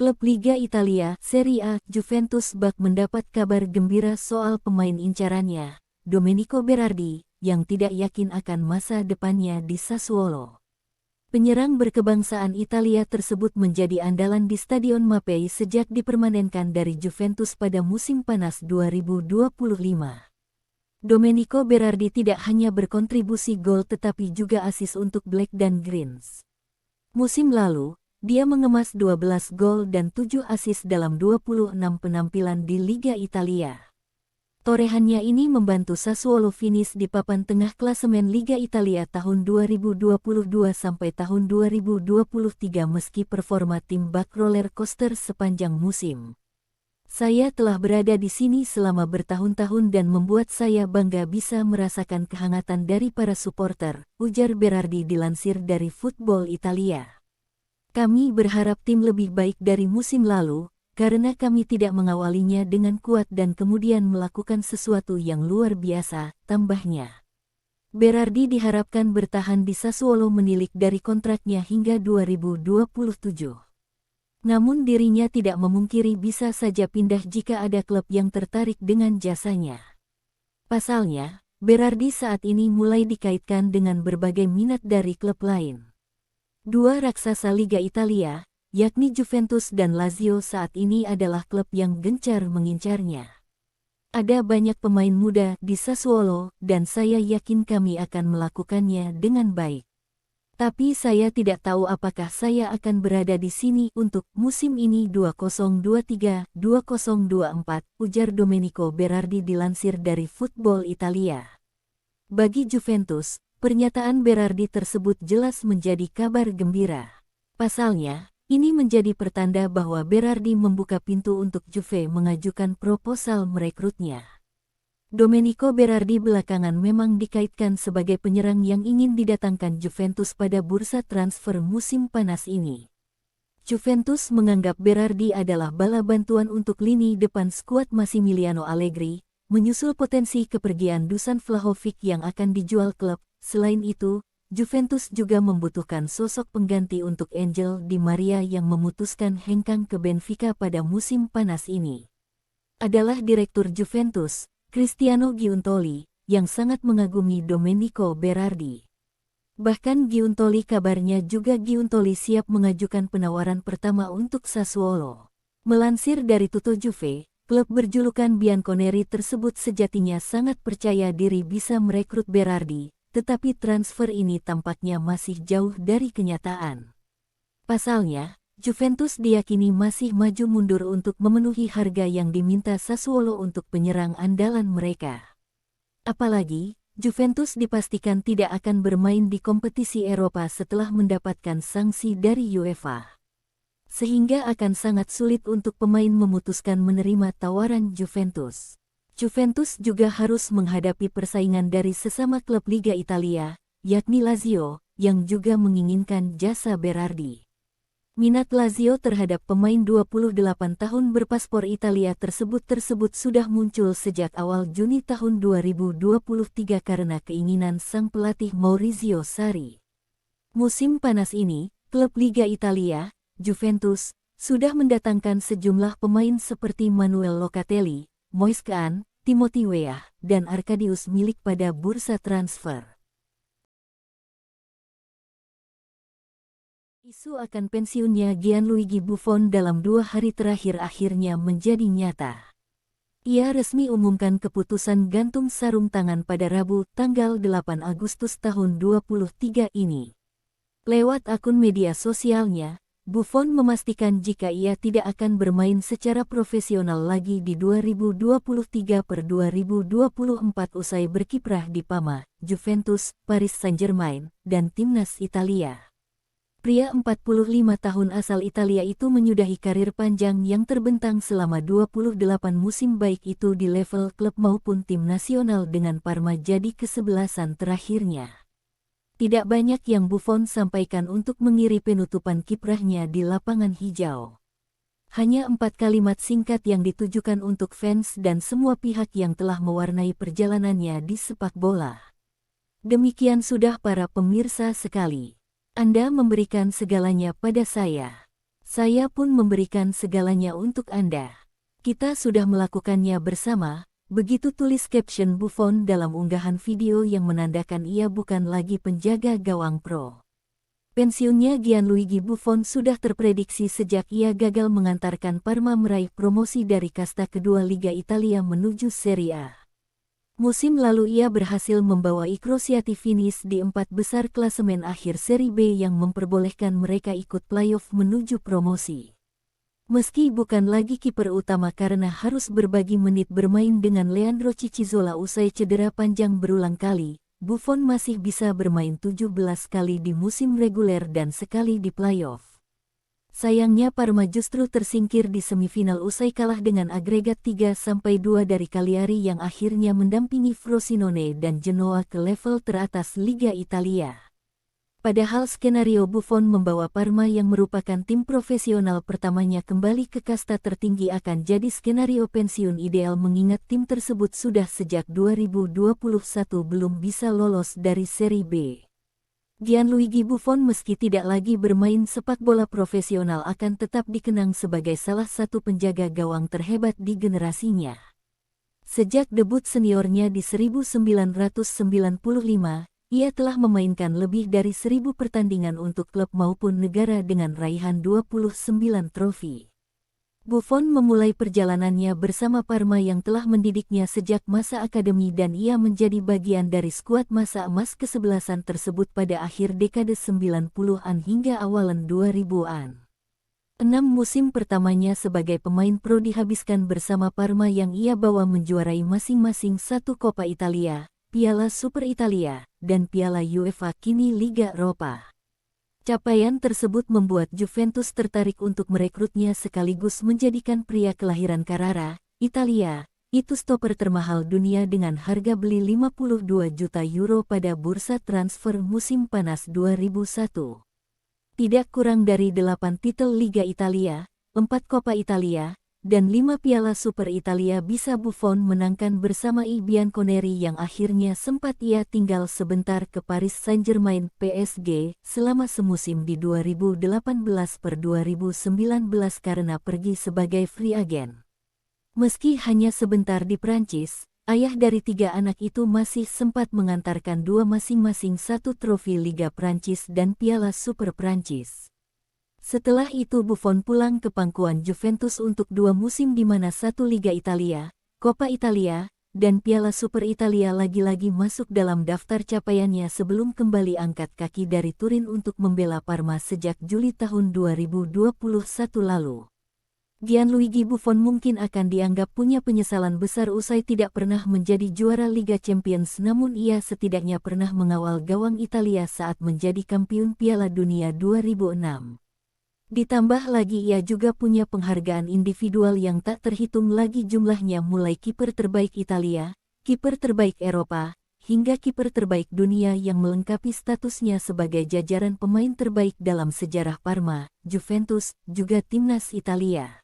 Klub Liga Italia, Serie A, Juventus bak mendapat kabar gembira soal pemain incarannya, Domenico Berardi, yang tidak yakin akan masa depannya di Sassuolo. Penyerang berkebangsaan Italia tersebut menjadi andalan di Stadion Mapei sejak dipermanenkan dari Juventus pada musim panas 2025. Domenico Berardi tidak hanya berkontribusi gol tetapi juga asis untuk Black dan Greens. Musim lalu, dia mengemas 12 gol dan 7 asis dalam 26 penampilan di Liga Italia. Torehannya ini membantu Sassuolo finish di papan tengah klasemen Liga Italia tahun 2022 sampai tahun 2023 meski performa tim bak roller coaster sepanjang musim. Saya telah berada di sini selama bertahun-tahun dan membuat saya bangga bisa merasakan kehangatan dari para supporter, ujar Berardi dilansir dari Football Italia. Kami berharap tim lebih baik dari musim lalu, karena kami tidak mengawalinya dengan kuat dan kemudian melakukan sesuatu yang luar biasa, tambahnya. Berardi diharapkan bertahan di Sassuolo menilik dari kontraknya hingga 2027. Namun dirinya tidak memungkiri bisa saja pindah jika ada klub yang tertarik dengan jasanya. Pasalnya, Berardi saat ini mulai dikaitkan dengan berbagai minat dari klub lain. Dua raksasa Liga Italia, yakni Juventus dan Lazio saat ini adalah klub yang gencar mengincarnya. Ada banyak pemain muda di Sassuolo dan saya yakin kami akan melakukannya dengan baik. Tapi saya tidak tahu apakah saya akan berada di sini untuk musim ini 2023-2024, ujar Domenico Berardi dilansir dari Football Italia. Bagi Juventus, pernyataan Berardi tersebut jelas menjadi kabar gembira. Pasalnya, ini menjadi pertanda bahwa Berardi membuka pintu untuk Juve mengajukan proposal merekrutnya. Domenico Berardi belakangan memang dikaitkan sebagai penyerang yang ingin didatangkan Juventus pada bursa transfer musim panas ini. Juventus menganggap Berardi adalah bala bantuan untuk lini depan skuad Massimiliano Allegri, menyusul potensi kepergian Dusan Vlahovic yang akan dijual klub. Selain itu, Juventus juga membutuhkan sosok pengganti untuk Angel Di Maria yang memutuskan hengkang ke Benfica pada musim panas ini. Adalah Direktur Juventus, Cristiano Giuntoli, yang sangat mengagumi Domenico Berardi. Bahkan kabarnya Giuntoli siap mengajukan penawaran pertama untuk Sassuolo. Melansir dari Tutto Juve, klub berjulukan Bianconeri tersebut sejatinya sangat percaya diri bisa merekrut Berardi. Tetapi transfer ini tampaknya masih jauh dari kenyataan. Pasalnya, Juventus diyakini masih maju mundur untuk memenuhi harga yang diminta Sassuolo untuk penyerang andalan mereka. Apalagi, Juventus dipastikan tidak akan bermain di kompetisi Eropa setelah mendapatkan sanksi dari UEFA. Sehingga akan sangat sulit untuk pemain memutuskan menerima tawaran Juventus. Juventus juga harus menghadapi persaingan dari sesama klub Liga Italia, yakni Lazio, yang juga menginginkan jasa Berardi. Minat Lazio terhadap pemain 28 tahun berpaspor Italia tersebut sudah muncul sejak awal Juni tahun 2023 karena keinginan sang pelatih Maurizio Sarri. Musim panas ini, klub Liga Italia, Juventus, sudah mendatangkan sejumlah pemain seperti Manuel Locatelli, Moise Kean, Timothy Weah, dan Arkadius Milik pada bursa transfer. Isu akan pensiunnya Gianluigi Buffon dalam 2 hari terakhir akhirnya menjadi nyata. Ia resmi umumkan keputusan gantung sarung tangan pada Rabu, tanggal 8 Agustus tahun 2023 ini. Lewat akun media sosialnya, Buffon memastikan jika ia tidak akan bermain secara profesional lagi di 2023-2024 usai berkiprah di Parma, Juventus, Paris Saint-Germain, dan timnas Italia. Pria 45 tahun asal Italia itu menyudahi karir panjang yang terbentang selama 28 musim baik itu di level klub maupun tim nasional dengan Parma jadi kesebelasan terakhirnya. Tidak banyak yang Buffon sampaikan untuk mengiringi penutupan kiprahnya di lapangan hijau. Hanya 4 kalimat singkat yang ditujukan untuk fans dan semua pihak yang telah mewarnai perjalanannya di sepak bola. Demikian sudah para pemirsa sekali. Anda memberikan segalanya pada saya. Saya pun memberikan segalanya untuk Anda. Kita sudah melakukannya bersama, begitu tulis caption Buffon dalam unggahan video yang menandakan ia bukan lagi penjaga gawang pro. Pensiunnya Gianluigi Buffon sudah terprediksi sejak ia gagal mengantarkan Parma meraih promosi dari kasta kedua Liga Italia menuju Serie A. Musim lalu ia berhasil membawa I Crociati finish di 4 besar klasemen akhir Serie B yang memperbolehkan mereka ikut playoff menuju promosi. Meski bukan lagi kiper utama karena harus berbagi menit bermain dengan Leandro Ciccizola usai cedera panjang berulang kali, Buffon masih bisa bermain 17 kali di musim reguler dan sekali di playoff. Sayangnya Parma justru tersingkir di semifinal usai kalah dengan agregat 3-2 dari Cagliari yang akhirnya mendampingi Frosinone dan Genoa ke level teratas Liga Italia. Padahal skenario Buffon membawa Parma yang merupakan tim profesional pertamanya kembali ke kasta tertinggi akan jadi skenario pensiun ideal mengingat tim tersebut sudah sejak 2021 belum bisa lolos dari Serie B. Gianluigi Buffon meski tidak lagi bermain sepak bola profesional akan tetap dikenang sebagai salah satu penjaga gawang terhebat di generasinya. Sejak debut seniornya di 1995, ia telah memainkan lebih dari 1.000 pertandingan untuk klub maupun negara dengan raihan 29 trofi. Buffon memulai perjalanannya bersama Parma yang telah mendidiknya sejak masa akademi dan ia menjadi bagian dari skuad masa emas kesebelasan tersebut pada akhir dekade 90-an hingga awalan 2000-an. 6 musim pertamanya sebagai pemain pro dihabiskan bersama Parma yang ia bawa menjuarai masing-masing 1 Coppa Italia, Piala Super Italia, dan Piala UEFA kini Liga Eropa. Capaian tersebut membuat Juventus tertarik untuk merekrutnya sekaligus menjadikan pria kelahiran Carrara, Italia, itu stopper termahal dunia dengan harga beli 52 juta euro pada bursa transfer musim panas 2001. Tidak kurang dari 8 titel Liga Italia, 4 Coppa Italia, dan 5 Piala Super Italia bisa Buffon menangkan bersama I Bianconeri yang akhirnya sempat ia tinggal sebentar ke Paris Saint-Germain PSG selama semusim di 2018-2019 karena pergi sebagai free agent. Meski hanya sebentar di Prancis, ayah dari 3 anak itu masih sempat mengantarkan 2 masing-masing 1 trofi Liga Prancis dan Piala Super Prancis. Setelah itu Buffon pulang ke pangkuan Juventus untuk 2 musim di mana 1 Liga Italia, Coppa Italia, dan Piala Super Italia lagi-lagi masuk dalam daftar capaiannya sebelum kembali angkat kaki dari Turin untuk membela Parma sejak Juli tahun 2021 lalu. Gianluigi Buffon mungkin akan dianggap punya penyesalan besar usai tidak pernah menjadi juara Liga Champions namun ia setidaknya pernah mengawal gawang Italia saat menjadi kampiun Piala Dunia 2006. Ditambah lagi ia juga punya penghargaan individual yang tak terhitung lagi jumlahnya mulai kiper terbaik Italia, kiper terbaik Eropa, hingga kiper terbaik dunia yang melengkapi statusnya sebagai jajaran pemain terbaik dalam sejarah Parma, Juventus, juga timnas Italia.